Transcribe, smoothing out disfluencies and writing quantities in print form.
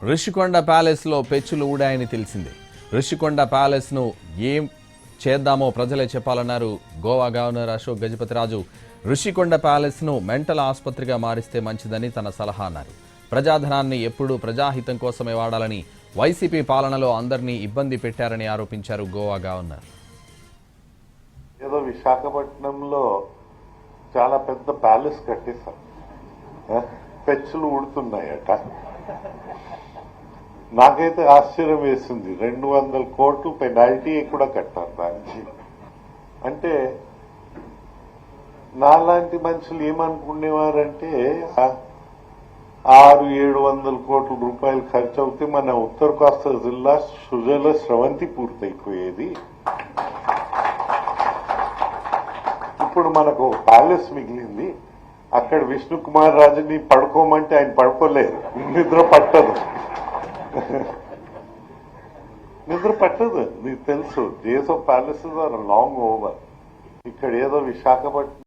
రిషికొండ ప్యాలెస్లో పెచ్చులు ఊడాయని తెలిసిందే. రిషికొండ ప్యాలెస్ను ఏం చేద్దామో ప్రజలే చెప్పాలన్నారు గోవా గవర్నర్ అశోక్ గజపతిరాజు. రిషికొండ ప్యాలెస్ను మెంటల్ ఆసుపత్రిగా మారిస్తే మంచిదని తన సలహా అన్నారు. ప్రజాధనాన్ని ఎప్పుడూ ప్రజాహితం కోసమే వాడాలని వైసీపీ పాలనలో అందరినీ ఇబ్బంది పెట్టారని ఆరోపించారు గోవా గవర్నర్. ఏదో విశాఖపట్నంలో చాలా పెద్ద ప్యాలెస్ కట్టేశారు, పెచ్చులు ఊడుతున్నాయట. నాకైతే ఆశ్చర్యం వేసింది. 200 కోట్లు పెనాల్టీ కూడా కట్టారు దానికి. అంటే నాలాంటి మనుషులు ఏమనుకునేవారంటే 600-700 కోట్ల రూపాయలు ఖర్చు అవుతే మన ఉత్తర కోస్తా జిల్లా సుజల స్రవంతి పూర్తయిపోయేది. ఇప్పుడు మనకు ప్యాలెస్ మిగిలింది. అక్కడ విష్ణు కుమార్ రాజుని పడుకోమంటే ఆయన పడుకోలేరు, నిద్ర పట్టదు. నిద్ర పట్టదు, నీకు తెలుసు. Days of palaces are long over. ఇక్కడ ఏదో విశాఖపట్నం